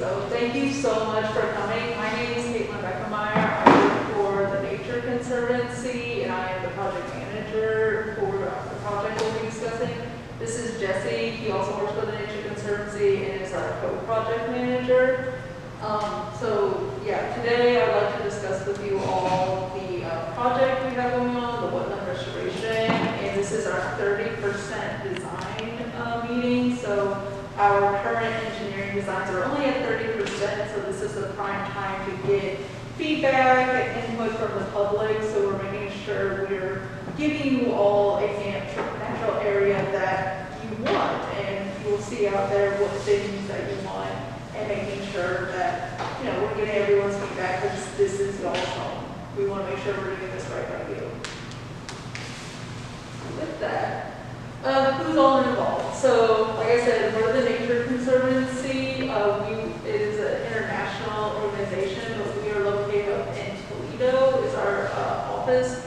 So thank you so much for coming. My name is Caitlin Beckemeyer. I work for the Nature Conservancy, and I am the project manager for the project we'll be discussing. This is Jesse. He also works for the Nature Conservancy and is our co-project manager. So yeah, today I'd like to discuss with you all the project we have going on, the wetland restoration, and this is our 30% design meeting. So our current engineering designs are only at 30%, so this is the prime time to get feedback and input from the public. So we're making sure we're giving you all a natural area that you want, and you'll see out there what things that you want, and making sure that we're getting everyone's feedback, because this is y'all's home. We want to make sure we're doing this right by you. With that, who's all involved? So, like I said, we're the Nature Conservancy. It is an international organization, but we are located up in Toledo, is our office.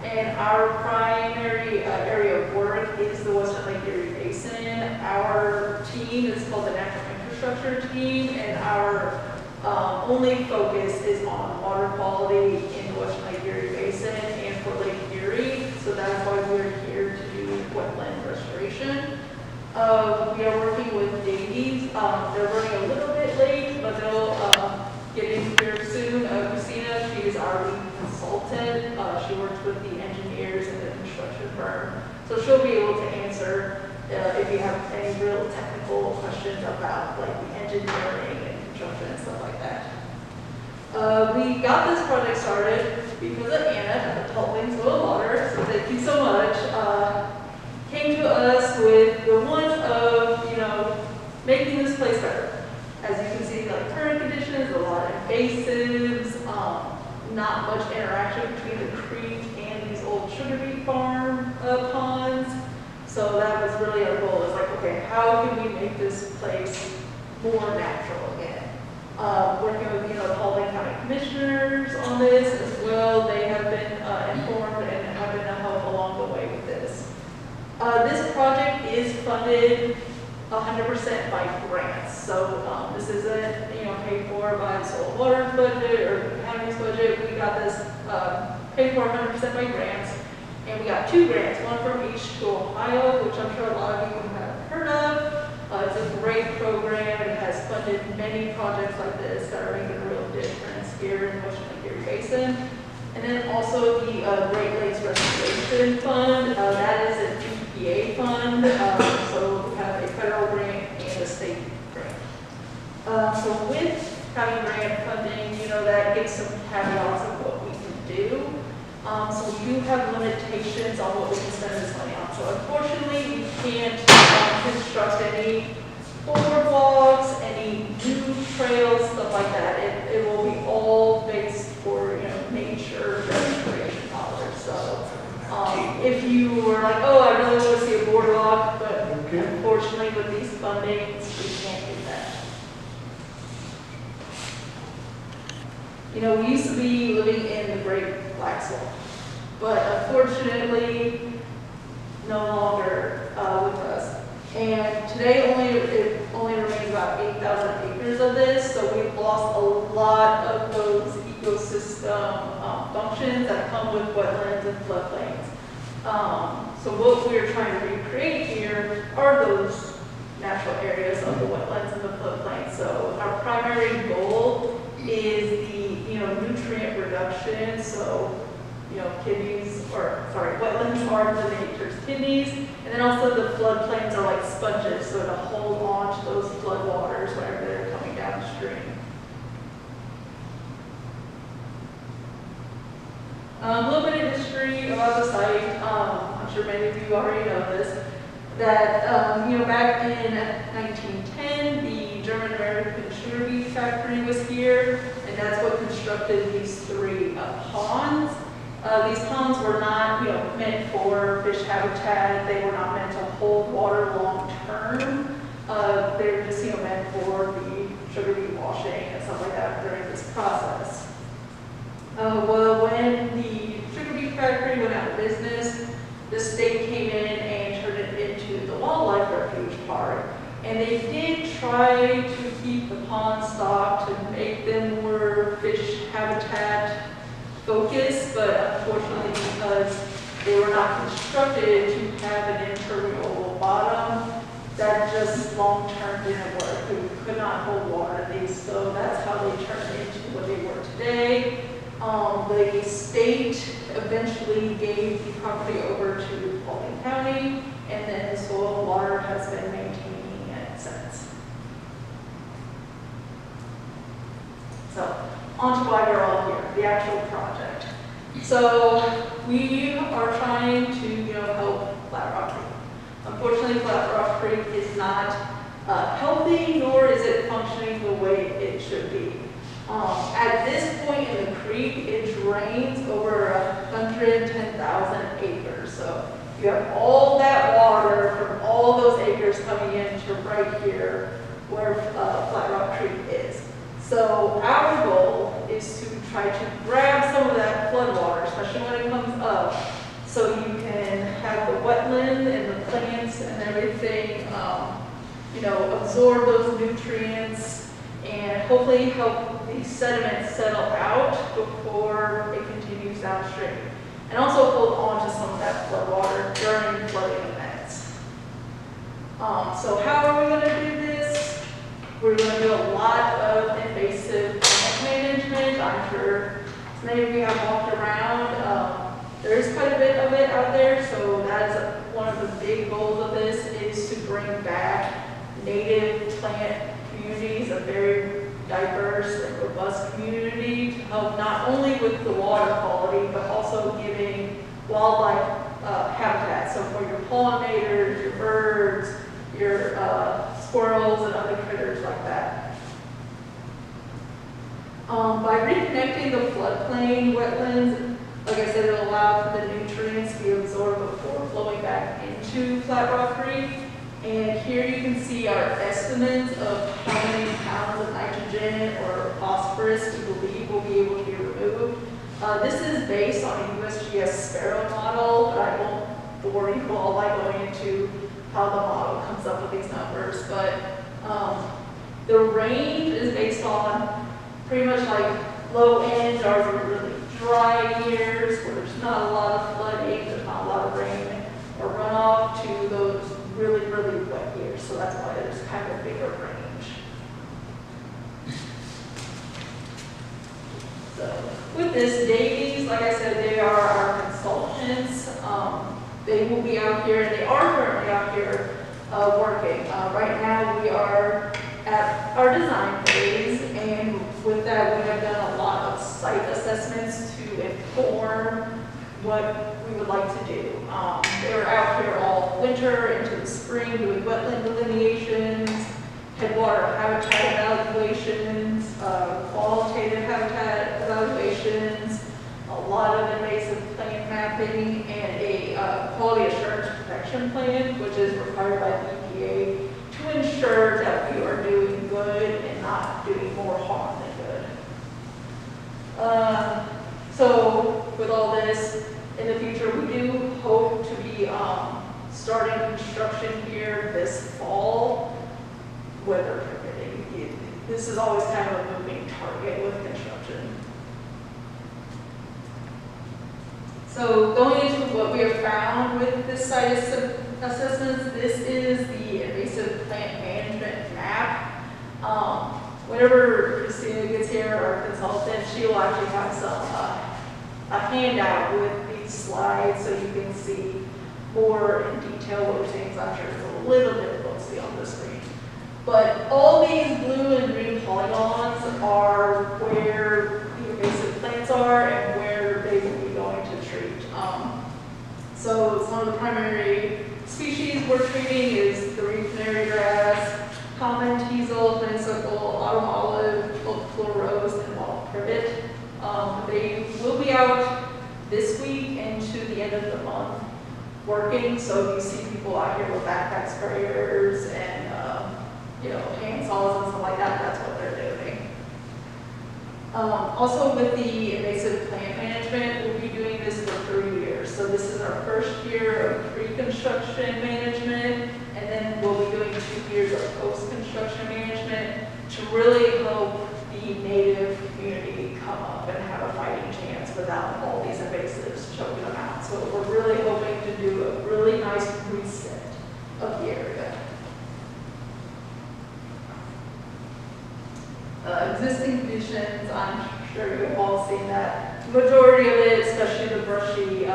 And our primary area of work is the Western Lake Erie Basin. Our team is called the Natural Infrastructure Team, and our only focus is on water quality in the Western Lake Erie Basin and for Lake Erie. So that's why we're here to do wetland restoration. We are working with Davey. They're running a little bit late, but they'll get in here soon. Christina, she is our lead consultant. She works with the engineers and the construction firm. So she'll be able to answer if you have any real technical questions about like the engineering and construction and stuff like that. We got this project started because of Anna at the Paulding County, so thank you so much. Came to us with the want of, making this place better. As you can see, like current conditions, a lot of invasives, not much interaction between the creek and these old sugar beet farm ponds. So that was really our goal. It's like, okay, how can we make this place more natural again? Working with the Paulding County commissioners on this as well. They have been informed and have been a help along the way with this. This project is funded 100% by grants. So this isn't paid for by the soil water budget or the county's budget. We got this paid for 100% by grants. And we got 2 grants, one from H2 Ohio, which I'm sure a lot of you have heard of. It's a great program. It has funded many projects like this that are making a real difference here in the Western Lake Erie Basin. And then also the Great Lakes Restoration Fund. That is an EPA fund, so we have a federal grant and a state grant. So with having grant funding, that gets some caveats of what we can do. So we do have limitations on what we can spend this money on. So unfortunately, we can't construct any boardwalks, any new trails, stuff like that. It will be all based for nature restoration dollars. So if you were like, oh, I really want to see a boardwalk, but unfortunately with these fundings, we can't do that. We used to be living in the Great Black Swamp, but unfortunately, no longer with us. And today it only remains about 8,000 acres of this, so we've lost a lot of those ecosystem functions that come with wetlands and floodplains. So what we're trying to recreate here are those natural areas of the wetlands and the floodplains. So our primary goal is the nutrient reduction. So wetlands are the nature's kidneys, and then also the floodplains are like sponges, so to hold on to those flood waters whenever they're coming downstream. A little bit of history about the site. I'm sure many of you already know this. That back in 1910, the German-American sugar beet factory was here, and that's what constructed these 3 ponds. These ponds were not, meant for fish habitat. They were not meant to hold water long term. They were just, meant for the sugar beet washing and stuff like that during this process. Well, when the sugar beet factory went out of business, the state came in and turned it into the wildlife refuge park. And they did try to keep the pond stock to make them more fish habitat focused, but unfortunately because they were not constructed to have an impermeable bottom, that just long-term didn't work. We could not hold water in these, so that's how they turned into what they were today. The state eventually gave the property over to Paulding County, and then soil and water has been maintaining it since. So, on to why we're all here, the actual project. So, we are trying to, help Flat Rock Creek. Unfortunately, Flat Rock Creek is not healthy, nor is it functioning the way it should be. At this point in the creek, it drains over 110,000 acres. So you have all that water from all those acres coming into right here where Flat Rock Creek is. So our goal is to try to grab some of that flood water, especially when it comes up, so you can have the wetland and the plants and everything, absorb those nutrients and hopefully help the sediment settle out before it continues downstream. And also hold on to some of that flood water during flooding events. So how are we going to do this? We're going to do a lot of invasive plant management. I'm sure many of you have walked around. There is quite a bit of it out there, so that is one of the big goals of this, is to bring back native plant communities, a very diverse and robust community, to help not only with the water quality, but also giving wildlife habitat. So for your pollinators, your birds, your squirrels, and other critters like that. By reconnecting the floodplain wetlands, like I said, it'll allow for the nutrients to be absorbed before flowing back into Flat Rock Creek. And here you can see our estimates of how many pounds of nitrogen or phosphorus we believe will be able to be removed. This is based on a USGS Sparrow model, but I won't bore you all by going into how the model comes up with these numbers. But the range is based on pretty much like low end are really dry years where there's not a lot of flooding, there's not a lot of rain or runoff, to those really, really wet years. So that's why there's kind of a bigger range. So with this, Davey's, like I said, they are our consultants. They will be out here, and they are currently out here working. Right now we are at our design phase, and with that we have done a lot of site assessments to inform what we would like to do. They were out here all winter into the spring doing wetland delineations, headwater habitat evaluations, qualitative habitat evaluations, a lot of invasive plant mapping, and a quality assurance protection plan, which is required by the EPA to ensure that we are doing good and not doing more harm than good. So with all this, in the future, we do hope to be starting construction here this fall, weather permitting. This is always kind of a moving target with construction. So going into what we have found with this site assessments, this is the invasive plant management map. Whenever Christina gets here, our consultant, she will actually have some a handout with these slides so you can see more in detail what we're saying. I'm sure it's a little difficult to see on the screen. But all these blue and green polygons are where the invasive plants are and where they will be going to treat. So some of the primary species we're treating is the reed canary grass, common teasel, honeysuckle, autumn olive, multiple rose, and wild privet. They will be out this week into the end of the month working. So you see people out here with backpack sprayers and hand saws and stuff like that. That's what they're doing. Also with the invasive plant management, we'll be doing this for 3 years. So this is our first year of pre-construction management, and then we'll be doing 2 years of post-construction management. to really help the native community come up and have a fighting chance without all these invasives choking them out. So we're really hoping to do a really nice reset of the area. Existing conditions, I'm sure you've all seen that. Majority of it, especially the brushy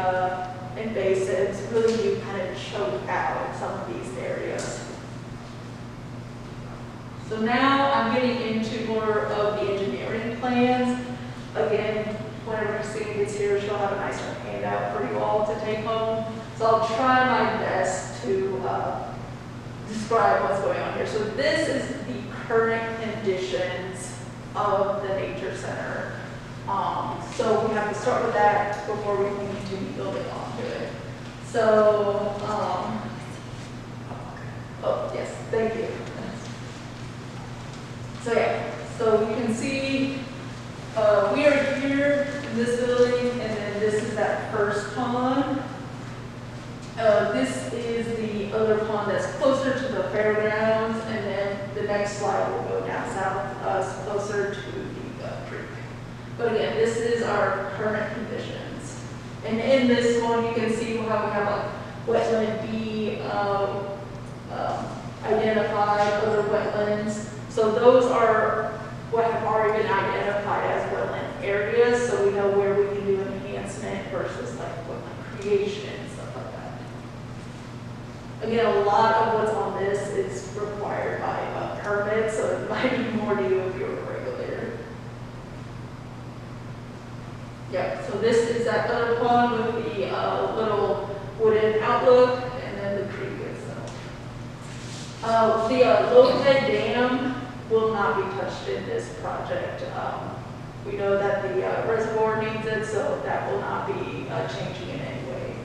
invasives, really do kind of choke out some of these areas. So now I'm getting into more of the engineering plans. Again, whenever Christine gets here, she'll have a nice handout for you all to take home. So I'll try my best to describe what's going on here. So this is the current conditions of the Nature Center. So we have to start with that before we can continue building onto it. So, oh yes, thank you. So yeah, so you can see we are here in this building, and then this is that first pond. This is the other pond that's closer to the fairgrounds, and then the next slide will go down south, closer to the creek. But again, this is our current conditions. And in this one, you can see how we have like wetland B identified, other wetlands. So those are what have already been identified as wetland areas, so we know where we can do enhancement versus like wetland creation and stuff like that. Again, a lot of what's on this is required by a permit, so it might be more to do with your regulator. Yep, so this is that other pond with the little wooden outlook, and then the creek itself. The Lowhead Dam will not be touched in this project. We know that the reservoir needs it, so that will not be changing in any way.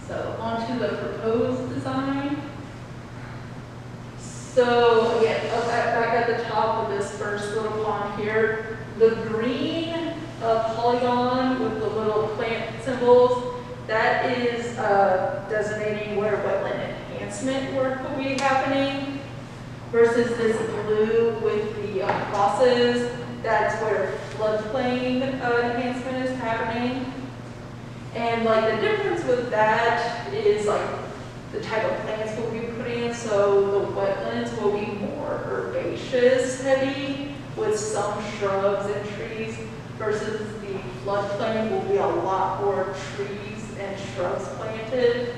So on to the proposed design. So again, back at the top of this first little pond here, the green polygon with the little plant symbols, that is designating where wetland enhancement work will be happening, versus this blue with the crosses, that's where floodplain enhancement is happening. And like the difference with that is like the type of plants we'll be putting in. So the wetlands will be more herbaceous heavy with some shrubs and trees, versus the floodplain will be a lot more trees and shrubs planted.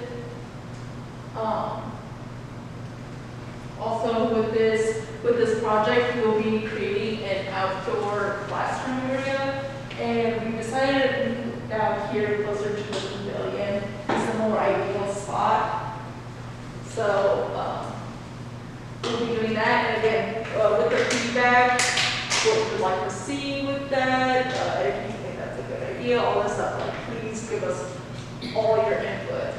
Also with this project, we'll be creating an outdoor classroom area, and we decided down here closer to the pavilion is the more ideal spot. So we'll be doing that, and again, with the feedback, what you would like to see with that, if you think that's a good idea, all this stuff, like please give us all your input.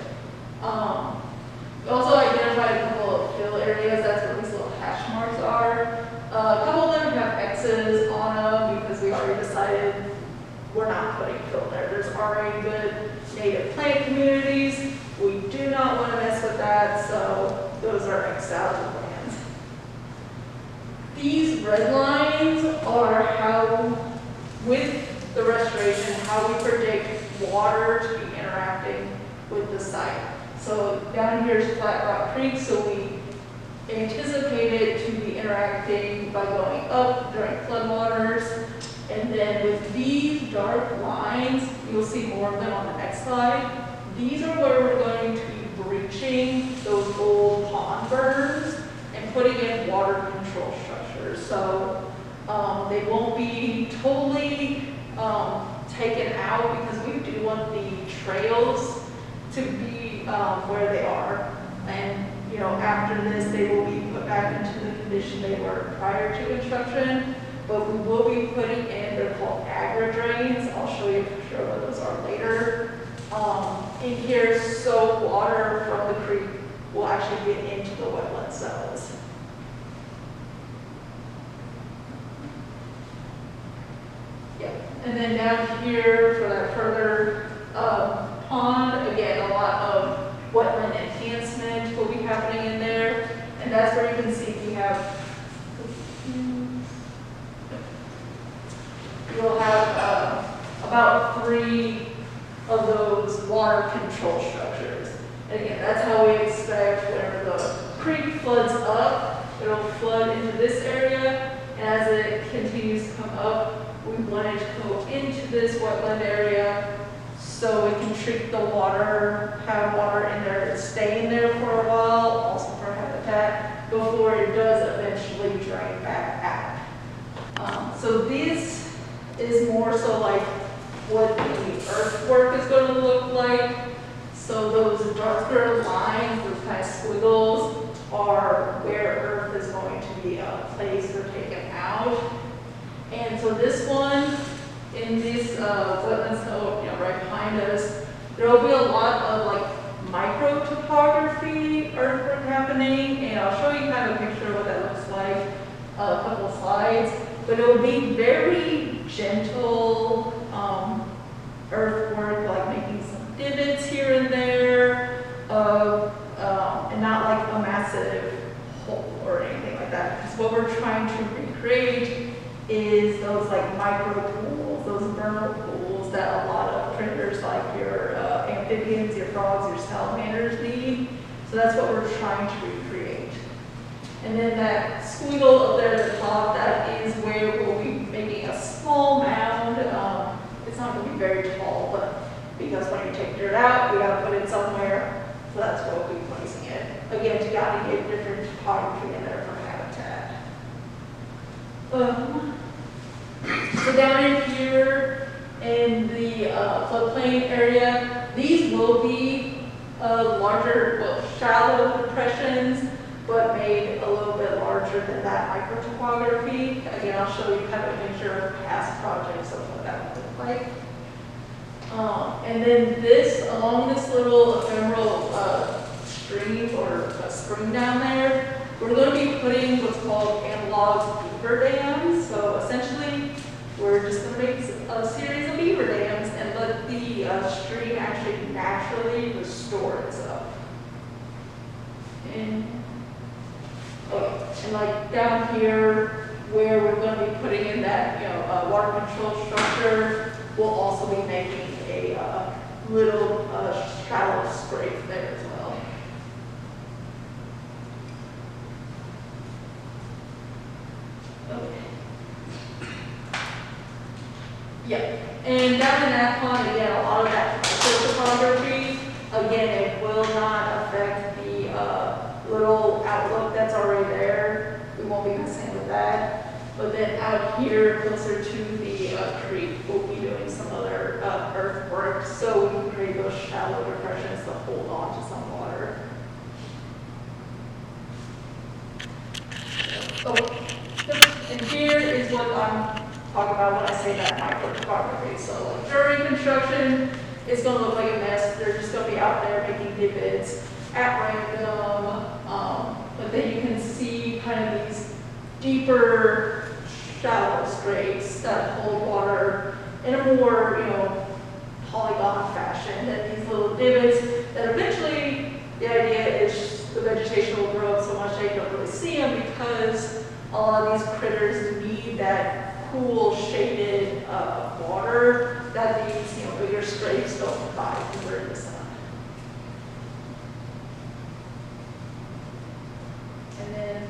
We also identified a couple of fill areas, that's where these little hash marks are. A couple of them have X's on them because we already decided we're not putting fill there. There's already good native plant communities. We do not want to mess with that, so those are X'd out of the plans. These red lines are how, with the restoration, how we predict water to be interacting with the site. So down here is Flat Rock Creek, so we anticipated to be interacting by going up during floodwaters. And then with these dark lines, you'll see more of them on the next slide. These are where we're going to be breaching those old pond berms and putting in water control structures. So they won't be totally taken out, because we do want the trails to be where they are. And you know, after this, they will be put back into the condition they were prior to construction. But we will be putting in, they're called agri-drains. I'll show you a picture of what those are later. In here, so water from the creek will actually get into the wetland cells. Yep. And then down here for that further pond, again, a lot of wetland enhancement will be happening in there. And that's where you can see You'll have about 3 of those water control structures. And again, that's how we expect whenever the creek floods up, it'll flood into this area, and as it continues to come up, we want it to go into this wetland area so we can treat the water, have water in there, stay in there for a while, also for habitat, before it does eventually drain back out. So this is more so like what the earthwork is going to look like. So those darker lines, those kind of squiggles, are where earth is going to be placed or taken out. And so this one, in this wetlands, right behind us, there will be a lot of like micro topography earthwork happening, and I'll show you kind of a picture of what that looks like, a couple of slides. But it will be very gentle earthwork, like making some divots here and there, and not like a massive hole or anything like that. Because what we're trying to recreate is those like micro pools, those vernal pools that a lot of critters like your amphibians, your frogs, your salamanders need. So that's what we're trying to recreate. And then that squiggle up there at the top, that is where we'll be making a small mound. It's not going to be very tall, but because when you take dirt out, we got to put it somewhere. So that's where we'll be placing it. Again, you got to get different topography in there for habitat. So down in here in the floodplain area, these will be larger, well, shallow depressions, but made a little bit larger than that microtopography. Again, I'll show you kind of a picture of past projects of what that would look like. And then this, along this little ephemeral stream or a spring down there, we're going to be putting what's called analog beaver dams. So essentially, we're just going to make a series of beaver dams and let the stream actually naturally restore itself. And like down here, where we're going to be putting in that, water control structure, we'll also be making a little shallow scrape there as well. Okay. Yeah, and down in that pond, again, a lot of that topography, again, it will not affect the little outlook that's already there. We won't be messing with that. But then out here, closer to the creek, we'll be doing some other earthwork so we can create those shallow depressions to hold on to some water. Oh, and here is what I'm talking about when I say that microtopography. So like during construction, it's going to look like a mess. They're just going to be out there making divots at random. But then you can see kind of these deeper, shallow scrapes that hold water in a more, polygon fashion than these little divots that eventually the idea is the vegetation will grow up so much that you don't really see them because a lot of these critters need that cool, shaded water that these, bigger scrapes don't provide when we're in the sun. And then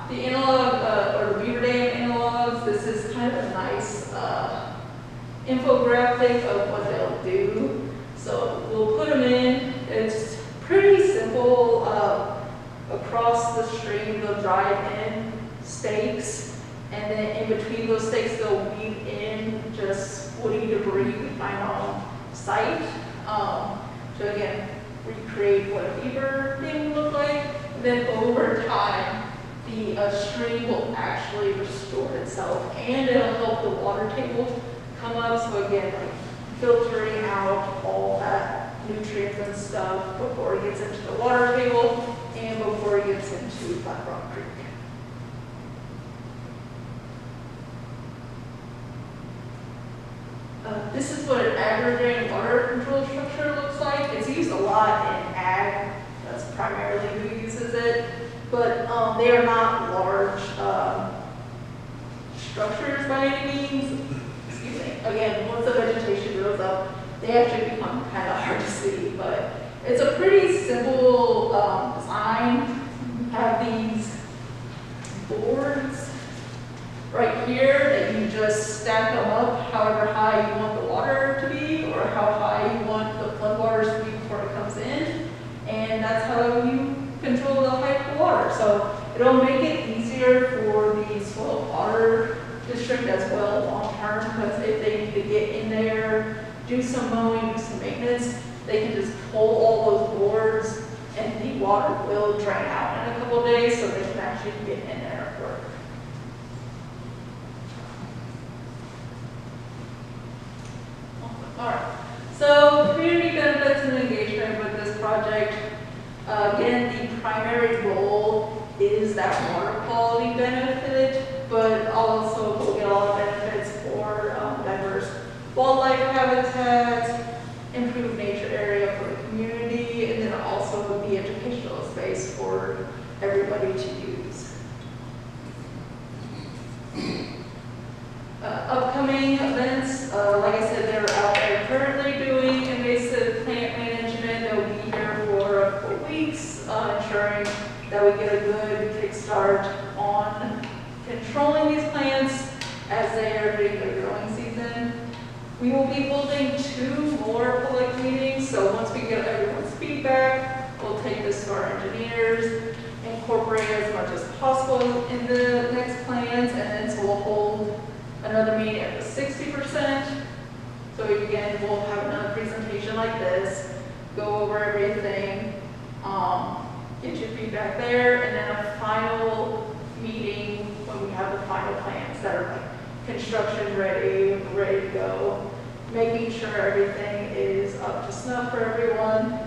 the analog, or the beaver dam analogs, this is kind of a nice infographic of what they'll do. So we'll put them in. It's pretty simple. Across the stream, they'll drive in stakes, and then in between those stakes, they'll weave in just woody debris we find on site. So again, recreate what a beaver dam would look like. Then over time, the stream will actually restore itself, and it'll help the water table come up. So again, like filtering out all that nutrients and stuff before it gets into the water table and before it gets into Black Rock Creek. This is what an aggregate water control structure looks like. It's used a lot in ag. That's primarily who uses it. But they are not large they actually become kind of hard to see, but it's a pretty simple design. We have these boards right here that you just stack them up however high you want the water to be, or how high you want the floodwaters to be before it comes in, and that's how you control the height of the water. So it'll make it easier for the soil water district as well long term, because if they need to get in there, do some mowing, do some maintenance, they can just pull all those boards and the water will drain out in a couple of days, so they can actually get in there and work. All right, so community benefits and engagement with this project. Again, the primary goal is that water quality benefit, but also we'll get a lot of benefits for diverse wildlife habitats, improved nature area for the community, and then also the educational space for everybody to use. Upcoming events, like I said, they're out there currently doing invasive plant management. They'll be here for a couple weeks, ensuring that we get a good kickstart on controlling these plants as they are hitting their growing season. We will be holding 2 more public meetings, so once we get everyone's feedback, we'll take this to our engineers, incorporate as much as possible in the next plans, and then so we'll hold another meeting at the 60%. So again, we'll have another presentation like this, go over everything, get your feedback there, and then a final meeting when we have the final plans that are like construction ready to go, making sure everything is up to snuff for everyone.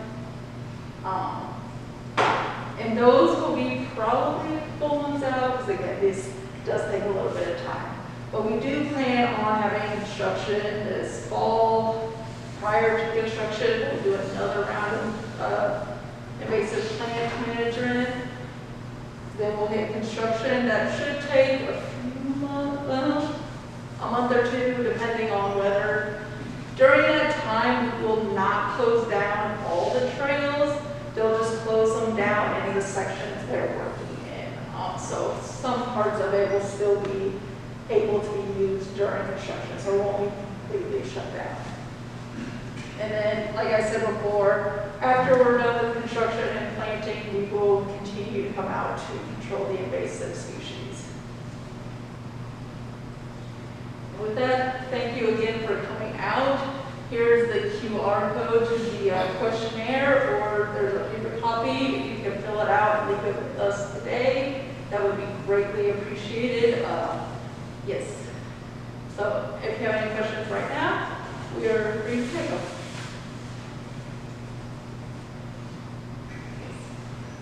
And those will be probably a couple months out, because again, this does take a little bit of time. But we do plan on having construction this fall. Prior to construction, we'll do another round of invasive plant management. Then we'll hit construction. That should take a few months, a month or 2, depending on weather. During that time, we will not close down all the trails. They'll just close them down in the sections they're working in. So some parts of it will still be able to be used during construction, so it won't be completely shut down. And then, like I said before, after we're done with construction and planting, we will continue to come out to control the invasive species. And with that, thank you again for coming out. Here's the QR code to the questionnaire, or there's a paper copy. If you can fill it out and leave it with us today, that would be greatly appreciated. Yes. So if you have any questions right now, we are free to take them.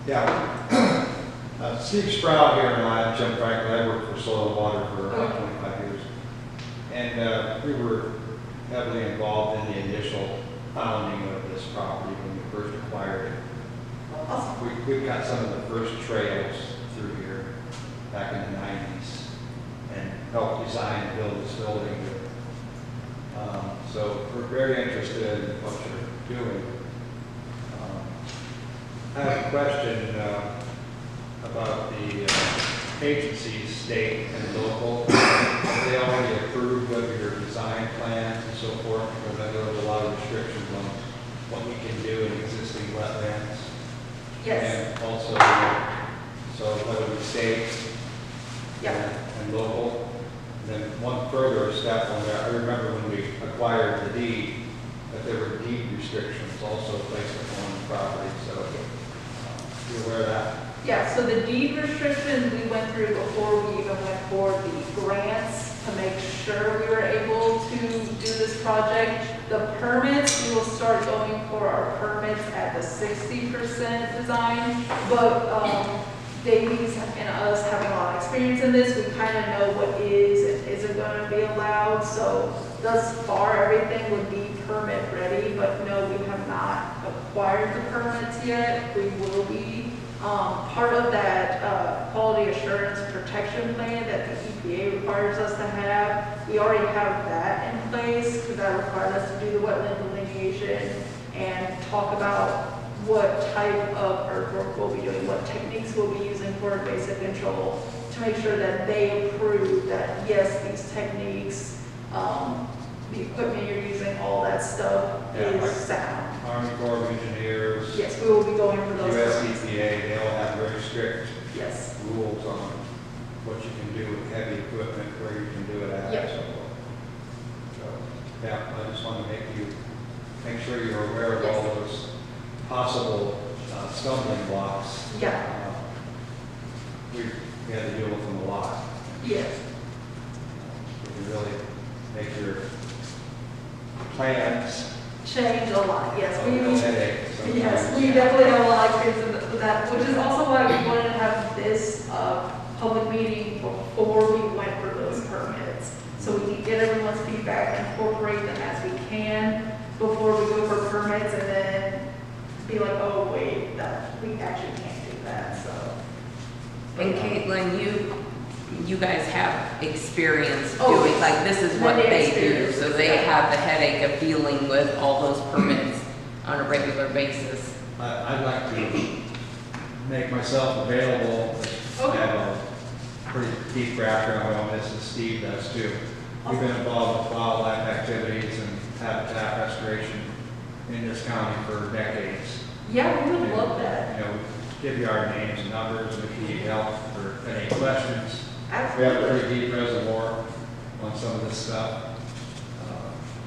Yeah. Steve Sprout here, and I, Jim Franklin. I worked for Soil and Water for about 25 years. And we were heavily involved in the initial founding of this property when we first acquired it. Awesome. We've got some of the first trails through here back in the 90s and helped design and build this building. So we're very interested in what you're doing. I have a question about the agencies, state and local. Have they already approved of your design plans and so forth? Because I know there's a lot of restrictions on what we can do in existing wetlands. Yes. And also, so whether it's state and local. And then one further step on that, I remember when we acquired the deed, that there were deed restrictions also placed upon the property. So you aware of that? Yeah, so the deed restrictions we went through before we even went for the grants to make sure we were able to do this project. The permits, we will start going for our permits at the 60% design, but Davey's and us having a lot of experience in this, we kind of know what is and isn't going to be allowed. So thus far, everything would be permit ready, but no, we have not acquired the permits yet. We will be. Part of that quality assurance protection plan that the EPA requires us to have, we already have that in place because that requires us to do the wetland delineation occasion and talk about what type of earthwork we'll be doing, what techniques we'll be using for invasive control, to make sure that they approve that, yes, these techniques, the equipment you're using, all that stuff is sound. Army Corps of Engineers, Yes, we will be going for those. USEPA, they all have very strict Yes. rules on what you can do with heavy equipment, where you can do it at, Yep. and so forth. So, yeah, I just want to make sure you're aware of all those possible stumbling blocks. Yeah. We had to deal with them a lot. Yes. You can really make your plans Change a lot, yes. a real headache sometimes. Yes, we definitely have a lot of experience with that, which is also why we wanted to have this public meeting before we went for those permits. So we can get everyone's feedback, incorporate them as we can before we go for permits, and then be like, oh, wait, that, we actually can't do that, so. And Caitlin, you guys have experience Oh, doing, like, this is what many they do. experiences, So they yeah. have the headache of dealing with all those permits on a regular basis. I'd like to make myself available. Okay. I have a pretty deep background on this, and Steve does too. We've been involved with wildlife activities and habitat restoration in this county for decades. Yeah, we would love that. You know, we give you our names and numbers, and if you need help or any questions. We have a Absolutely. pretty deep reservoir on some of this stuff.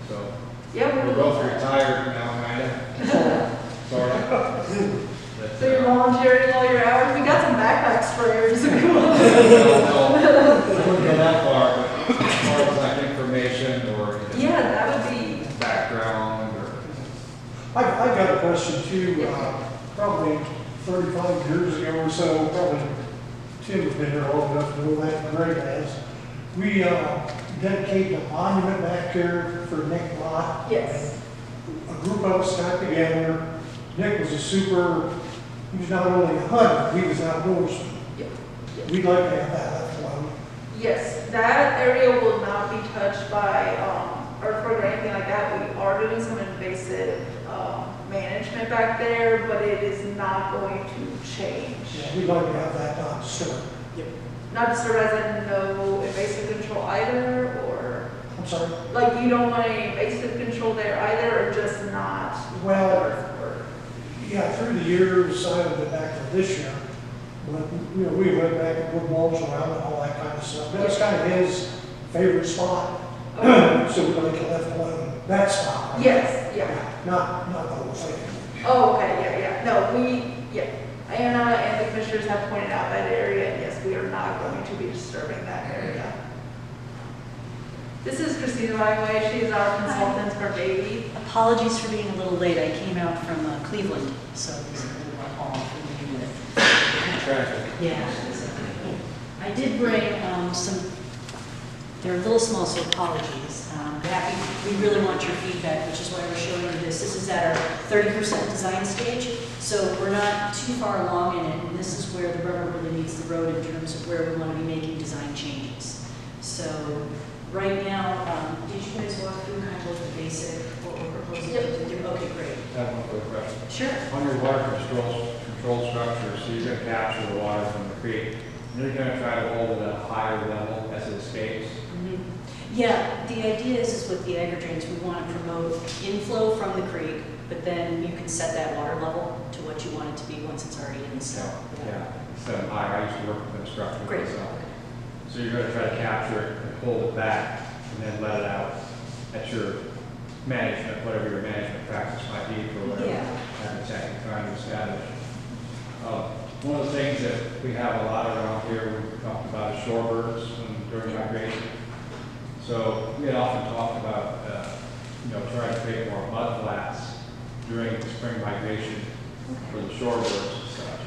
So Yeah, we we're would both love that. retired now, kind of, sort of. So you're volunteering all your hours? We got some backpack sprayers. No, I wouldn't go that far, but as far as like information or Yeah, that would be, background or. I've got a question too, probably 35 years ago or so, probably Tim's been here long enough to know that, and Greg has. We dedicated a monument back there for Nick Lott. yes. A group of us got together. Nick was he was not only a hunter, he was outdoorsman. Yep. We'd like to have that left alone. Yes, that area will not be touched by earthwork or anything like that. We are doing some invasive management back there, but it is not going to change. Yeah, we'd like to have that not disturbed. Not disturbed as in no invasive control either, or I'm sorry. like you don't want any invasive control there either, or just not Well, earthwork? yeah, through the years, I haven't been back there this year, but, you know, we went back and put walls around and all that kind of stuff. That was kind of his favorite spot, Okay. so we like it left alone. That spot. Yes, yeah. Not the whole thing. Oh, okay, yeah. No, Anna and the commissioners have pointed out that area, and yes, we are not going to be disturbing that area. This is Christina, by the way. She is our consultant for Davey. Apologies for being a little late. I came out from Cleveland, so it was a little haul for me with. Traffic. Yeah. I did bring they're a little small, so apologies. We really want your feedback, which is why we're showing you this. This is at our 30% design stage, so we're not too far along in it, and this is where the rubber really meets the road in terms of where we want to be making design changes. So right now, did you guys walk through kind of the basic, what we're proposing to do? Okay, great. I have one quick question. Sure. On your water control structure, so you're going to capture the water from the creek, and you're going to try to hold it at a higher level as it escapes. Yeah, the idea is with the agri-drains, we want to promote inflow from the creek, but then you can set that water level to what you want it to be once it's already in the cell. Yeah, instead of higher, I used to work with construction Great. myself. So you're going to try to capture it and hold it back, and then let it out at your management, whatever your management practice might be for whatever Yeah. habitat you're trying to establish. One of the things that we have a lot around here, we talked about is shorebirds during migration. So we had often talked about, trying to create more mud flats during the spring migration for the shorebirds and such.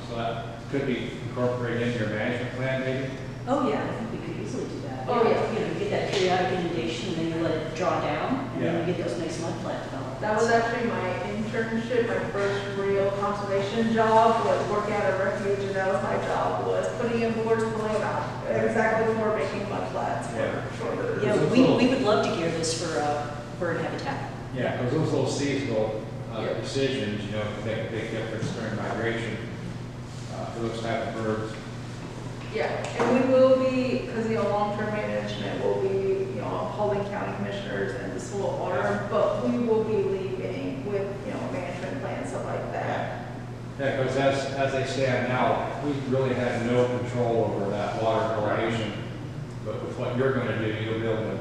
So that could be incorporated into your management plan, maybe? Oh, yeah, I think we could easily do that. Oh, yeah. You know, you get that periodic inundation, and then you let it draw down, and then you get those nice mud flat developments. That was actually my internship, my first real conservation job was working at a refuge, and that was my job, was putting in boards, pulling them out, exactly before making mud flats for shorebirds. Yeah, we would love to gear this for bird habitat. Yeah, because those little seasonal Yep. decisions, you know, can make a big difference during migration for those type of birds. Yeah, and we will be, because, long-term management will be, Paulding County Commissioners and the soil and water, but we will be leaving with, management plans, stuff like that. Yeah, because as they stand now, we really have no control over that water allocation. But with what you're going to do, you'll be able to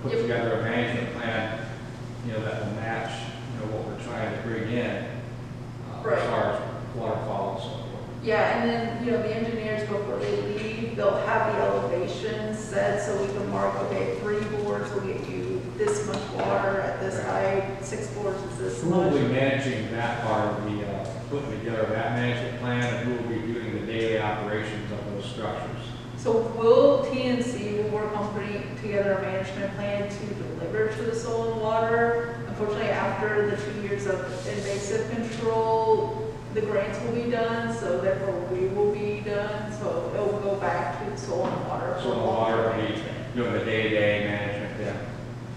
put Yep. together a management plan, that will match, what we're trying to bring in Right. as far as waterfall and so forth. Yeah, and then, the engineers, before they leave, they'll have the elevations set, so we can mark, okay, 3 boards will get you this much water at this height, 6 boards is this Who will much. be managing that part of the, putting together that management plan, and who will be doing the daily operations of those structures? So TNC will work on putting together a management plan to deliver to the soil and water. Unfortunately, after the 2 years of invasive control, the grants will be done, so therefore we will be done. So it will go back to the soil and water. So the water will be doing the day-to-day management, yeah.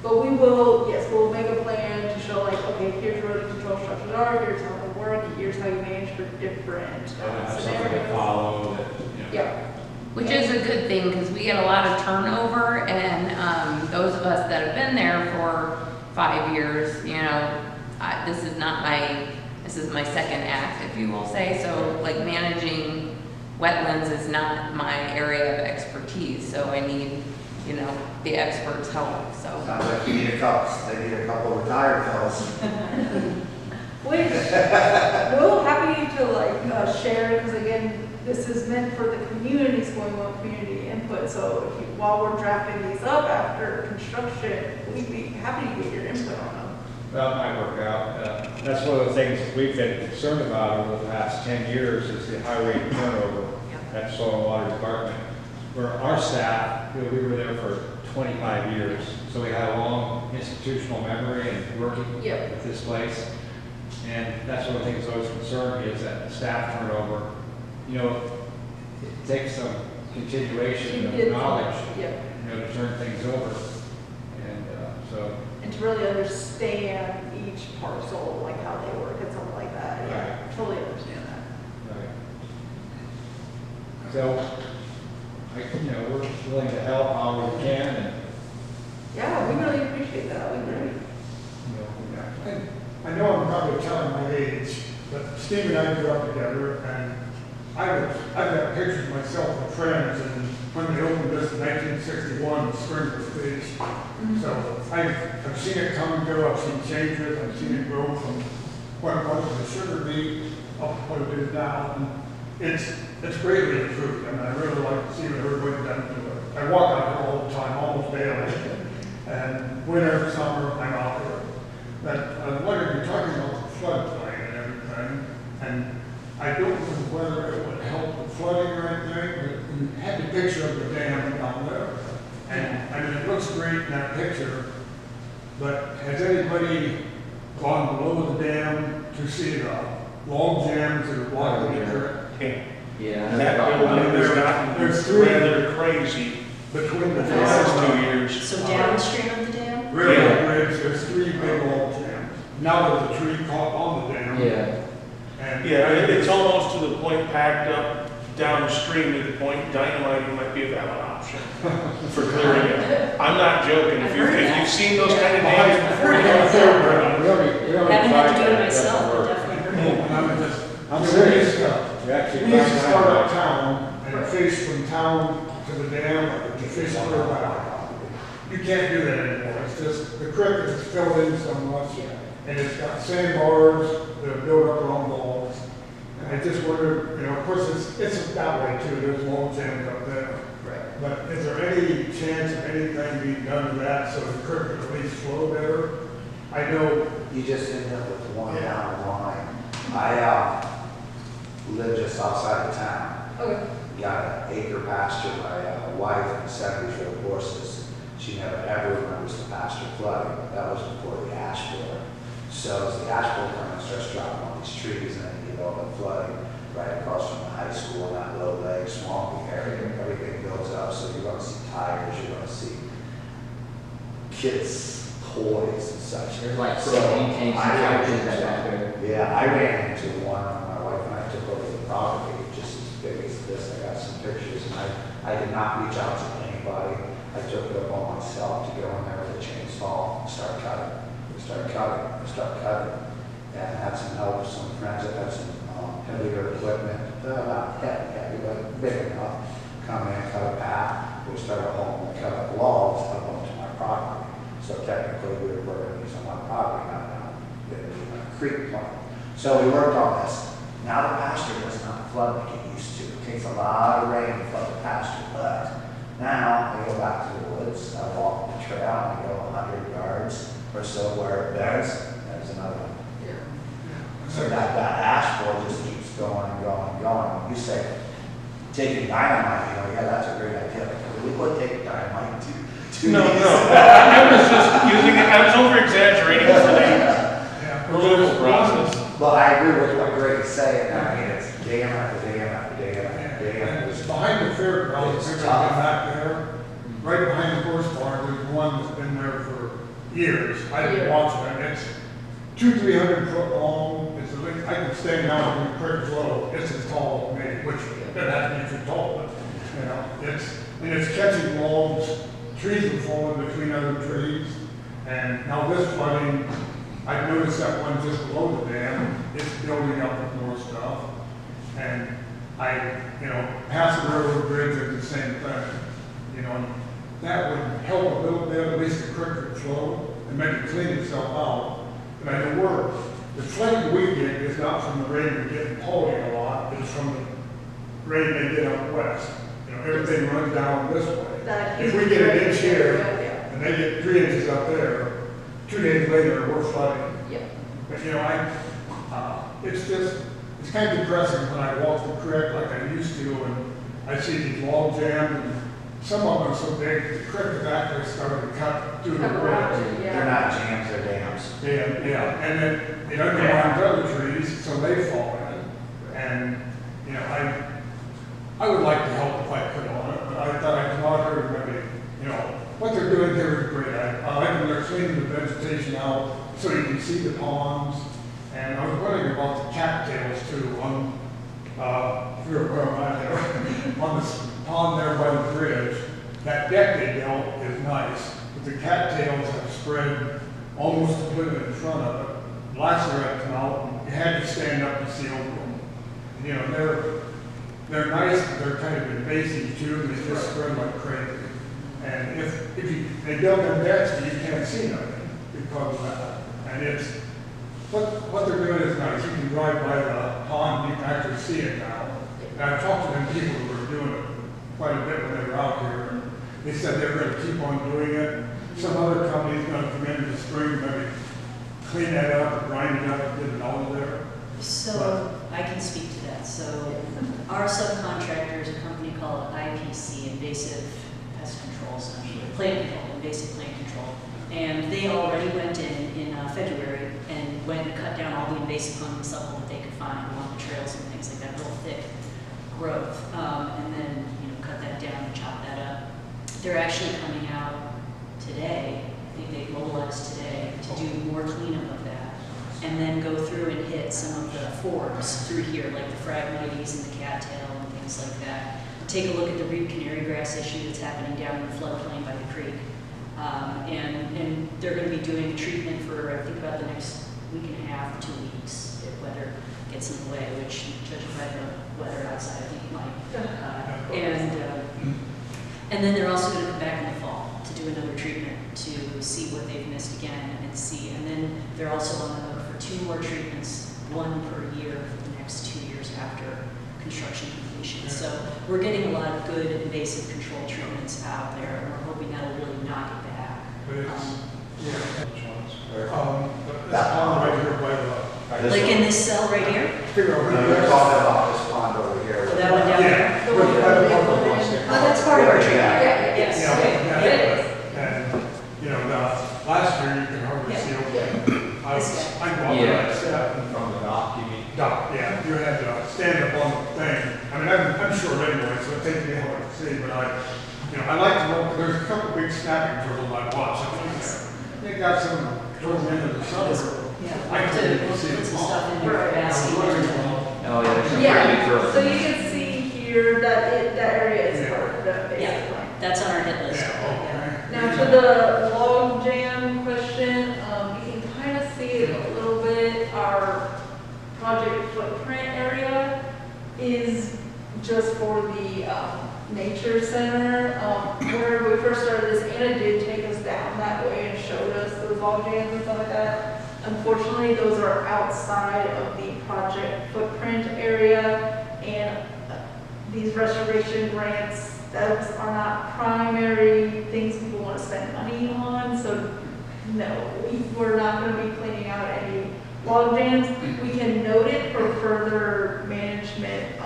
But we will, yes, we'll make a plan to show like, okay, here's where the control structures are, here's how they work, here's how you manage for different Have something to scenarios. follow that, Yeah. Which is a good thing, because we get a lot of turnover, and those of us that have been there for 5 years, this is my second act, if you will say, so like managing wetlands is not my area of expertise, so I need, the experts' help, so. Sounds like you need a couple, they need a couple of retired fellows. Which, we're happy to share, because again, this is meant for the communities, going on community input, so if while we're drafting these up after construction, we'd be happy to get your input on them. That might work out. That's one of the things that we've been concerned about over the past 10 years is the high rate of turnover at Soil and Water Department. Where our staff, we were there for 25 years, so we had a long institutional memory and working Yep. with this place. And that's one of the things that always concerned me is that staff turnover, it takes some continuation of knowledge, Yep. to turn things over. And so. And to really understand each parcel, like how they work and something like that. Yeah, Right. totally understand that. Right. So, we're willing to help how we can, and, Yeah, we really appreciate that. We really. I know I'm probably telling my age, but Steve and I grew up together, and I've got pictures of myself with friends, and when they opened this in 1961, the spring was finished. So I've seen it come and go, I've seen changes, I've seen it grow from what it was with the sugar beet up to what it is now. And it's greatly improved, and I really like to see what everybody's done to it. I walk out there all the time, almost daily, and winter, summer, I'm out there. But I wondered, you're talking about the floodplain and everything, and I don't know whether it would help the flooding or anything, but you had the picture of the dam down there. And it looks great in that picture, but has anybody gone below the dam to see the log jams that are blocking the current? Yeah. There's 3 They're crazy between the the last dams. 2 years. So downstream of the dam? Really, Yeah. bridge, there's 3 big log jams. Now there's a tree caught on the dam. Yeah. And Yeah, it's almost to the point packed up downstream to the point dynamite might be a valid option for clearing it. I'm not joking. If you've seen those kind of dams before, We already Haven't tried had to do it that. myself, Doesn't but work. definitely heard of it. I'm serious. We actually We used to tried start that. uptown and fish from town to the dam, to fish clear back. You can't do that anymore. It's just, the creek is filled in so much, and it's got sandbars that are built up along the walls. And I just wondered, of course, it's that way too, there's log jams up there. Right. But is there any chance of anything being done to that so the creek could at least flow better? I know. You just ended up with the one down the line. I live just outside of town. Okay. Got an acre pasture. My wife and 74 horses. She never ever remembers the pasture flooding. That was before the ash borer. So as the ash borer comes and starts dropping all these trees, and then you get all the flooding right across from the high school, that low leg, swampy area, everything builds up. So you're going to see tigers, you're going to see kids toys and such. There's like So, propane tanks and I ran couches into- that back there. Yeah, I ran into one when my wife and I took over the property, just as big as this. I got some pictures, and I did not reach out to anybody. I took it upon myself to go in there with a chainsaw and start cutting. And had some help, some friends that had some heavier equipment, not heavy, but big enough. Come in, cut a path. We started hauling and cut up logs up onto my property. So technically, we were working these on my property, not down in a creek point. So we worked on this. Now the pasture does not flood like it used to. It takes a lot of rain to flood the pasture, but now I go back to the woods, I walk the trail, and I go 100 yards or so where it bends. There's another one. So that asphalt just keeps going and going and going. When you say taking dynamite, yeah, that's a great idea. We would take dynamite to No, I was just using it, I was over exaggerating for the removal process. But I agree with what Greg is saying. I mean, it's dam after dam after dam after dam. And it's behind the fairgrounds, It's it's tough. back there, right behind the horse barn, there's one that's been there for years. I've been watching it, it's 200-300 foot long, it's a length, I can stand down in the creek flow, it's as tall as me, which doesn't have to be too tall, but, it's catching logs, trees are falling between other trees, and now this flooding, I've noticed that one just below the dam, it's building up with more stuff, and past the railroad bridge is the same thing, that would help a little bit, at least the creek would flow, and maybe clean itself out. But I know the flooding we get is not from the rain we get in Paulding a lot, it's from the rain they get out west. Everything runs down this way. If we get an inch here, and they get 3 inches up there, 2 days later, we're flooding. Yeah. But it's kind of depressing when I walk the creek like I used to, and I see these log jams, and some of them are so big, the creek is actually starting to cut through the road. They're not jams, they're dams. Yeah, and then it undermines other trees, so they fall in. And, I would like to help if I could on it, but I thought I'd come out here and maybe, what they're doing here is great. I like when they're cleaning the vegetation out so you can see the ponds. And I was wondering about the cattails too, on, where am I there? On this pond there by the bridge. That deck they built is nice, but the cattails have spread almost completely in front of it. Last year I come out, and you had to stand up to see over them. They're nice, but they're kind of invasive too, they just spread like crazy. And if they build them decks, you can't see nothing because of that. And what they're doing is nice. You can drive by the pond, you can actually see it now. And I've talked to them people who are doing it quite a bit when they were out here. And they said they're going to keep on doing it. Some other company's going to come in the spring, maybe clean that up, grind it up, and get it all there. So I can speak to that. So our subcontractor is a company called IPC, Invasive Pest Control, essentially, plant control, invasive plant control. And they already went in February and went and cut down all the invasive fungus level that they could find along the trails and things like that, real thick growth. And then, cut that down and chop that up. They're actually coming out today, I think they mobilized today, to do more cleanup of that. And then go through and hit some of the forbs through here, like the phragmites and the cattail and things like that. Take a look at the reed canary grass issue that's happening down in the floodplain by the creek. And they're going to be doing a treatment for, I think, about the next week and a half, 2 weeks, if weather gets in the way, which, judging by the weather outside, I think it might. And then they're also going to come back in the fall to do another treatment to see what they've missed again and see. And then they're also on the hook for 2 more treatments, 1 per year for the next 2 years after construction completion. So we're getting a lot of good invasive control treatments out there, and we're hoping that'll really knock it back. But that pond right here by the, Like in this cell right here? figure out where We're talking about this pond over here. That one down there? Yeah. Oh, that's part of our treatment. Yes. Yeah, Okay. and, last year you could hardly see over. I walked Yeah. that step and From the dock, you mean? dock, yeah, you had to stand up on the thing. I mean, I'm sure anyway, so it takes me hard to see, but I like to know, there's a couple big snapping turtles I watch. They got some towards the end of the summer. Yeah, I I couldn't to put see some it. stuff in your Right. basket. Oh, yeah, there's some Yeah, pretty so you can see here that that area is Yeah. part of that basically. That's on our hit list. Yeah, okay. Now to the log jam question, you can kind of see it a little bit. Our project footprint area is just for the nature center. Where we first started this, Anna did take us down that way and showed us those log jams and stuff like that. Unfortunately, those are outside of the project footprint area, and these restoration grants, those are not primary things people want to spend money on, so no, we're not going to be cleaning out any log jams. We can note it for further management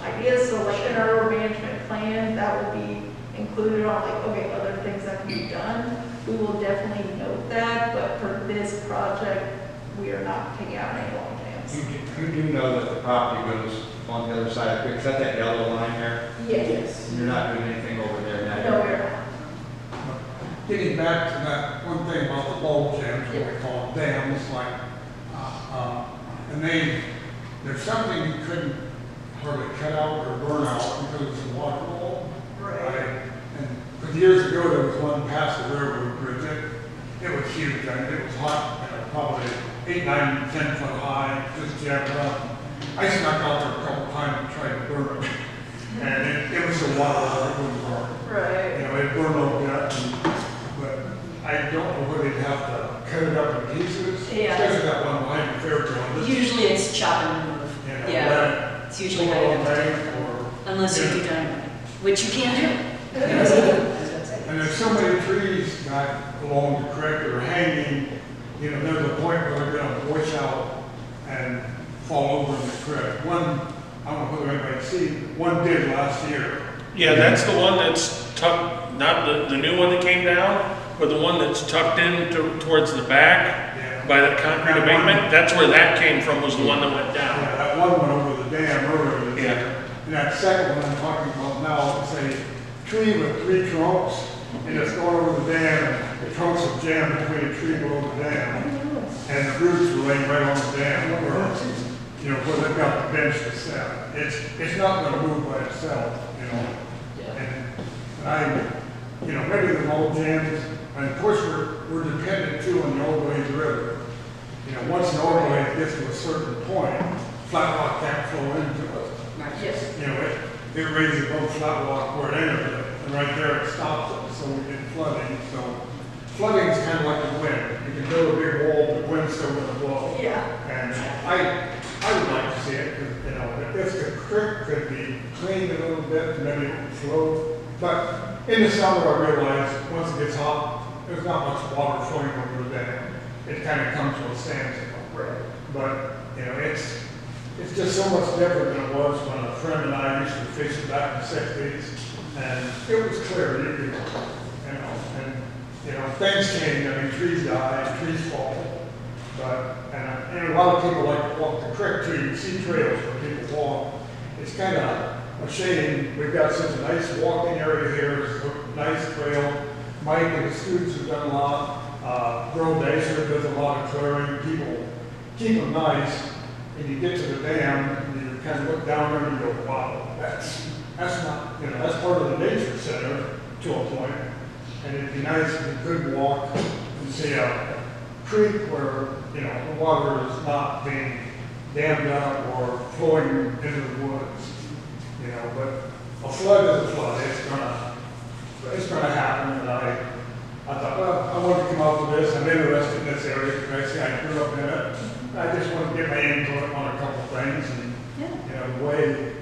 ideas, so like in our management plan, that will be included on like, okay, other things that can be done. We will definitely note that, but for this project, we are not taking out any log jams. You do know that the property goes on the other side of the creek. Is that that yellow line there? Yes. And you're not doing anything over there in that No, area? we're not. Getting back to that one thing about the bulb jams, what we call dams, like, and there's something you couldn't hardly cut out or burn out because it's a water wall. Right. And but years ago, there was one past the railroad bridge. It was huge. I mean, it was hot, probably 8, 9, 10 foot high, just jammed up. I snuck out there a couple times and tried to burn it. And it was a water, it wouldn't burn. Right. You know, it burned a little bit, but I don't know whether they'd have to cut it up in pieces. Yeah. Especially that one behind the fairground. Usually it's chop and move. You know, Yeah, it's usually how you have to do it. or, Unless you Yeah. do dynamite, which you can't do. and there's so many trees that along the creek that are hanging, you know, there's a point where they're gonna wash out and fall over in the creek. One, I don't know whether anybody's seen, one did last year. Yeah, that's the one that's tucked, not the new one that came down, but the one that's tucked in towards the back Yeah. by that concrete abatement. That's where that came from, was the one that went down. Yeah, that one went over the dam earlier this Yeah. year. And that second one I'm talking about now, it's a tree with 3 trunks, and it's going over the dam, and the trunks are jammed between a tree below the dam. And the roots are laying right on the dam, where, you know, where they've got the bench to sit. It's not gonna move by itself, you know. And you know, maybe the old jams, and of course we're dependent too on the Old Ways River. You know, once the Old Ways gets to a certain point, flat rock can't flow into it. Yes. You know, it raises above flat rock where it enters it, and right there it stops it, so we get flooding. So flooding is kind of like the wind. You can build a big wall, but the wind's still gonna blow. Yeah. And I would like to see it, because, you know, if the creek could be cleaned a little bit, maybe it would flow. But in the summer, I realize, once it gets hot, there's not much water flowing over the dam. It kind of comes to a standstill. Right. But, you know, it's just so much different than it was when a friend and I used to fish it back in the 60s. And it was clear, you know, things change. I mean, trees die, trees fall. But, and a lot of people like to walk the creek too. You see trails where people walk. It's kind of a shame. We've got such a nice walking area here, it's a nice trail. Mike and his students have done a lot. Girl Dasher does a lot of clearing. People keep them nice. And you get to the dam, and you kind of look down there and you go, wow, that's not, you know, that's part of the nature center to a point. And it'd be nice if you could walk and see a creek where, you know, the water is not being dammed up or flowing into the woods. You know, but a flood is a flood. It's gonna happen. And I thought, well, I want to come out with this. I'm interested in this area because I grew up in it. I just want to get my input on a couple things and, you know, the way,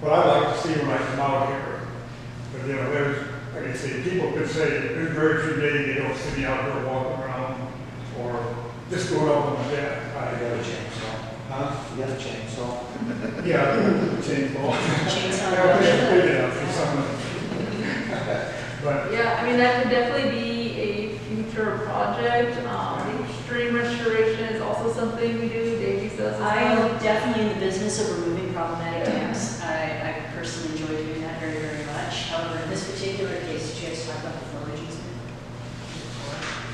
what I like to see when I come out here. But, you know, there's, like I say, people could say, there's very few days they don't see me out here walking around or just going up on the deck. You got a chainsaw. Huh? You got a chainsaw. Yeah, the chainsaw. Chainsaw. Yeah, it's big enough for someone. But, Yeah, I mean, that could definitely be a future project. Stream restoration is also something we do. Davey does as I well. am definitely in the business of removing problematic dams. I personally enjoy doing that very, very much. However, in this particular case, did you guys talk about the flowage easement?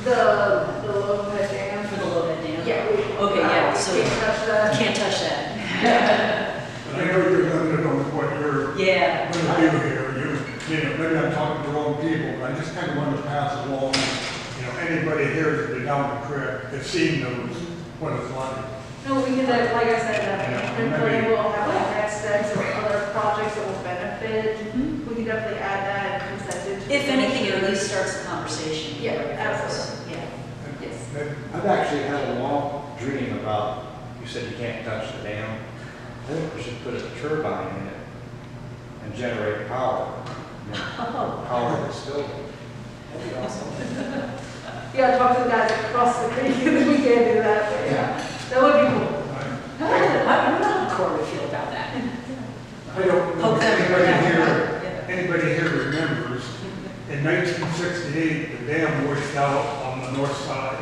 The low bed dam. For the low bed dam? Yeah. Okay, yeah, so Can't touch that. can't touch that. And I know you're limited on what you're Yeah. gonna do here. You know, maybe I'm talking to the wrong people, but I just kind of want to pass along, you know, anybody here that's been down the creek, has seen those, what it's like. No, we can, like I said, that management plan will have like next steps or other projects that will benefit. We can definitely add that and consent it. to If the anything, it at commission. least starts the conversation. Yeah, absolutely. Yeah. Yes. I've actually had a long dream about, you said you can't touch the dam. I think we should put a turbine in it and generate power. You know, Oh. power the building. That'd be awesome. Yeah, talk to the guys across the creek, we can't do that, but yeah, that would be cool. I don't know how Corey would feel about that. I don't know Poke if them anybody around. here, Yeah. anybody here remembers, in 1968, the dam washed out on the north side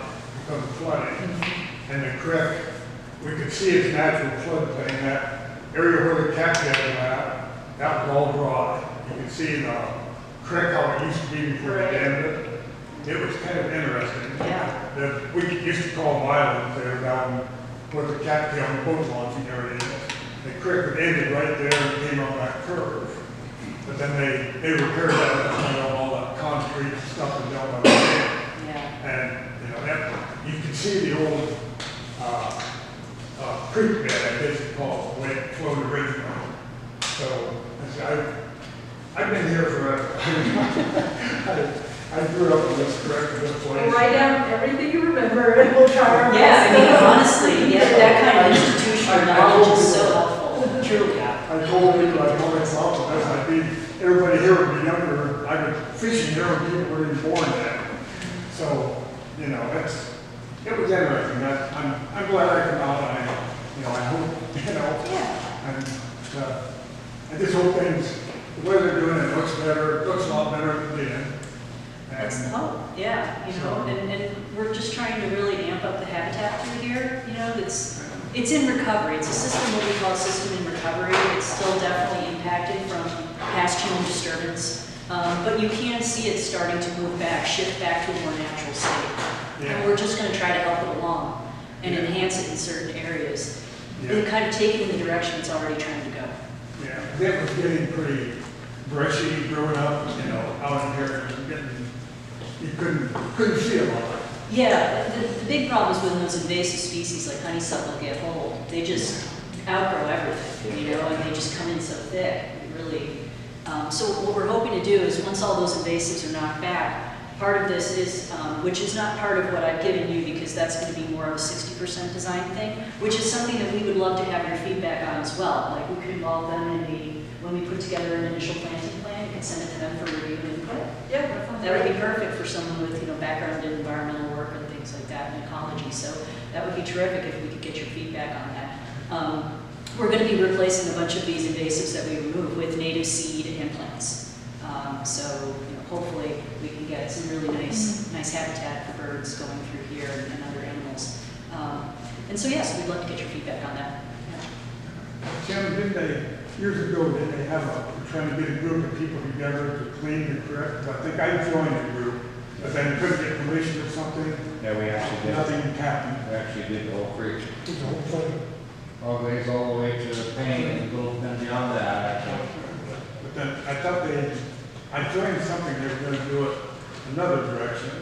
because of flooding. And the creek, we could see its natural floodplain, that area where the cat was at, that was all dry. You could see the creek, how it used to be before they dammed it. It was kind of interesting. Yeah. We used to call them islands there down where the cattail and boat launching area is. The creek would ended right there and came on that curve. But then they repaired that, and you know, all that concrete stuff and down by the dam. Yeah. And, you know, that, you can see the old, creek bed, I guess you call it, the way it flowed originally. So, I've been here forever. I grew up in this creek, this place. We'll write down everything you remember and we'll try our Yeah, best. I mean, honestly, yeah, that kind of institutional knowledge is so helpful. Truly. I told people I know myself, and I'd be, everybody here would be younger, I was fishing here when people were even born then. So, you know, it was interesting. I'm glad I come out, and I hope, Yeah. and I just hope things, the way they're doing it looks better, it looks a lot better than it did. That's the hope, yeah, and we're just trying to really amp up the habitat through here, it's in recovery, it's a system, what we call a system in recovery, it's still definitely impacted from past human disturbance, but you can see it starting to move back, shift back to a more natural state. And we're just gonna try to help it along and enhance it in certain areas, and kind of take it in the direction it's already trying to go. Yeah, that was getting pretty brushy growing up, out in here, it was getting, you couldn't see a lot. Yeah, the big problem is when those invasive species like honeysuckle get hold, they just outgrow everything, and they just come in so thick, really. So what we're hoping to do is once all those invasives are knocked back, part of this is, which is not part of what I've given you because that's going to be more of a 60% design thing, which is something that we would love to have your feedback on as well. Like we could involve them when we put together an initial planting plan, you could send it to them for review and input. Yeah, that sounds That would great. be perfect for someone with, background in environmental work and things like that and ecology. So that would be terrific if we could get your feedback on that. We're going to be replacing a bunch of these invasives that we remove with native seed and plants. So hopefully we can get some really nice habitat for birds going through here and other animals. And so yes, we'd love to get your feedback on that. Tim, years ago, didn't they trying to get a group of people together to clean the creek? I think I joined the group, but then couldn't get permission or something. Yeah, we actually did. Nothing happened. We actually did the whole creek. It's a whole thing. All the way to the pain and a little bit beyond that, actually. But then I thought I joined something, they were gonna do it another direction,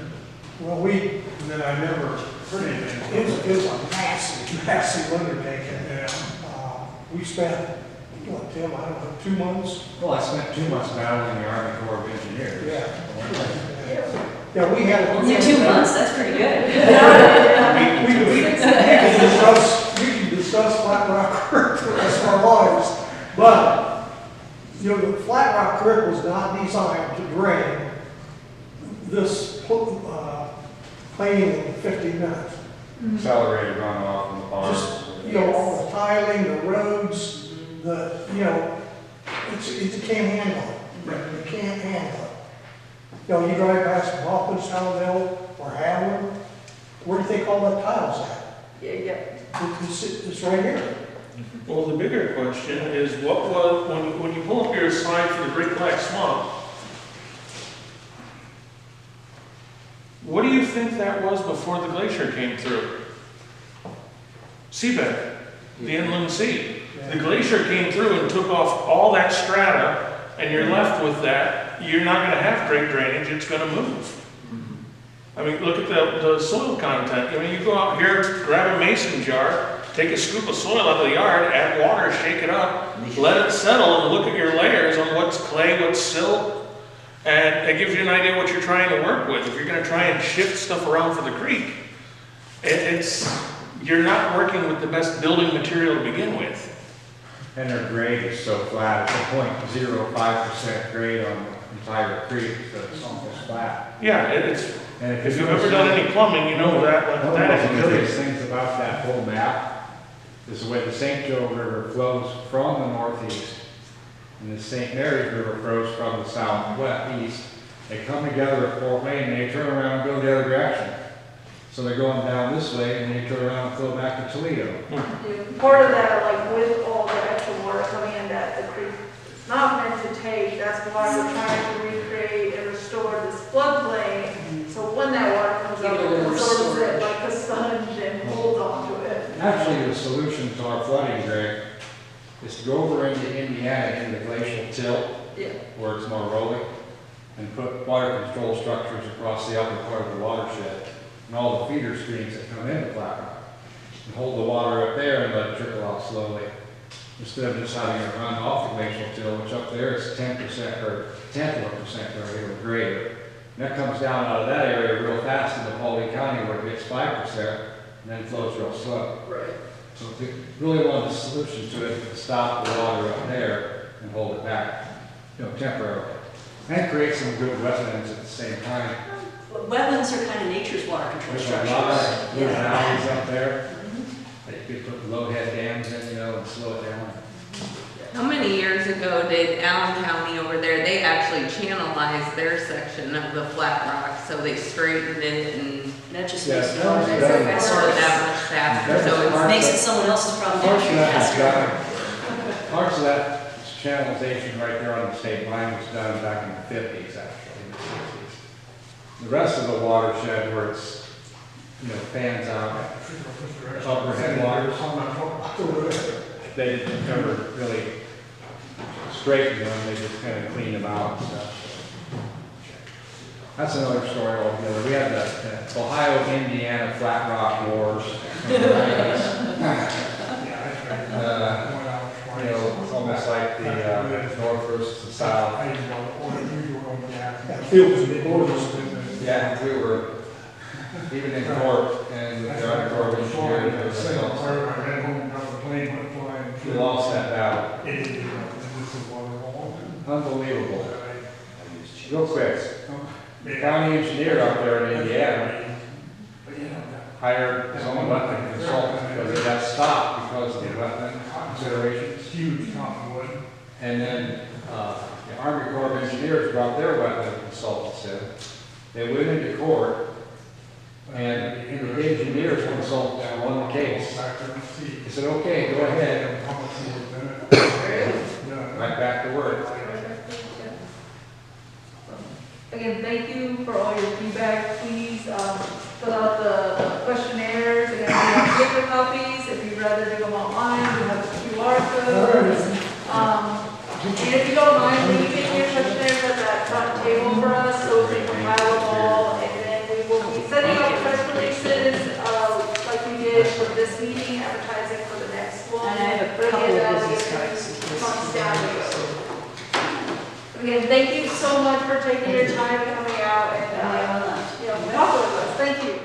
Well, and then I never heard anything. it was a massive undertaking. Yeah. We spent, Tim, I don't know, 2 months? Well, I spent 2 months battling the Army Corps of Engineers. Yeah, we had. Only 2 months, that's pretty good. We can discuss Flat Rock Creek for the rest of our lives, but, the Flat Rock Creek was not designed to drain this, cleaning in 15 minutes. Accelerated runoff from the ponds. Just, all the tiling, the roads, it can't handle it. It can't handle it. You drive past Boppa's, Howell, or Howell, where do you think all that tile's at? Yeah. It's right here. Well, the bigger question is what was, when you pull up your sign for the Great Black Swamp, what do you think that was before the glacier came through? Seabed, the inland sea. The glacier came through and took off all that strata, and you're left with that. You're not gonna have great drainage, it's gonna move. I mean, look at the soil content. I mean, you go out here, grab a mason jar, take a scoop of soil out of the yard, add water, shake it up, let it settle, and look at your layers on what's clay, what's silt, and it gives you an idea what you're trying to work with. If you're gonna try and shift stuff around for the creek, you're not working with the best building material to begin with. And their grade is so flat, it's a 0.05% grade on the entire creek, so it's almost flat. Yeah, And if you've ever done any plumbing, you know that One of that the is biggest things about that whole map is the way the St. Joe River flows from the northeast, and the St. Mary's River flows from the southwest. They come together at Fort Wayne, and they turn around and go the other direction. So they're going down this way, and they turn around and flow back to Toledo. Part of that, like with all the extra water coming in that the creek is not meant to take, that's why we're trying to recreate and restore this floodplain. So when that water comes up, it absorbs it like a sponge and holds onto it. Actually, the solution to our flooding, Greg, is to go over into Indiana, into the glacial tilt, Yeah. where it's more rolling, and put water control structures across the upper part of the watershed, and all the feeder streams that come into Flat Rock, and hold the water up there and let it trickle out slowly, instead of just having it run off the glacial till, which up there is 10% or 0.1% or greater. And that comes down out of that area real fast into Paulding County where it gets 5% and then flows real slow. Right. So if you really wanted a solution to it, to stop the water up there and hold it back, temporarily. And create some good wetlands at the same time. Wetlands are kind of nature's water control There's a structures. lot of little Yeah. valleys up there. They could put low head dams in, and slow it down. How many years ago did Allen County over there, they actually channelized their section of the Flat Rock, so they straightened it and That just Yeah, makes it that was harder. better. sort of that much faster, so it's, Makes it someone else's problem. Parts of that was faster. done, parts of that channelization right there on the state line was done back in the 50s, actually, in the 60s. The rest of the watershed where it's, fans out, upper headwaters, they didn't ever really straighten them, they just kind of cleaned them out and stuff. That's another story altogether. We had the Ohio-Indiana Flat Rock Wars. It's almost like the North versus the South. Yeah, we were even in court, and the Army Corps of Engineers, we lost that battle. Unbelievable. Real quick, the county engineer out there in Indiana hired his own wetland consultant because he got stopped because of the wetland considerations. Huge cottonwood. And then the Army Corps of Engineers brought their wetland consultants in. They went into court, and the engineers consultant won the case. He said, okay, go ahead. Right back to work. Again, thank you for all your feedback. Please fill out the questionnaires. Again, we have paper copies. If you'd rather do them online, we have QR codes. And if you don't mind leaving your questionnaires at that front table for us so we can compile them all. And then we will be sending out press releases like we did for this meeting, advertising for the next one. And I have a couple of business cards. Months down the road. Again, thank you so much for taking your time coming out and, talking with us. Thank you.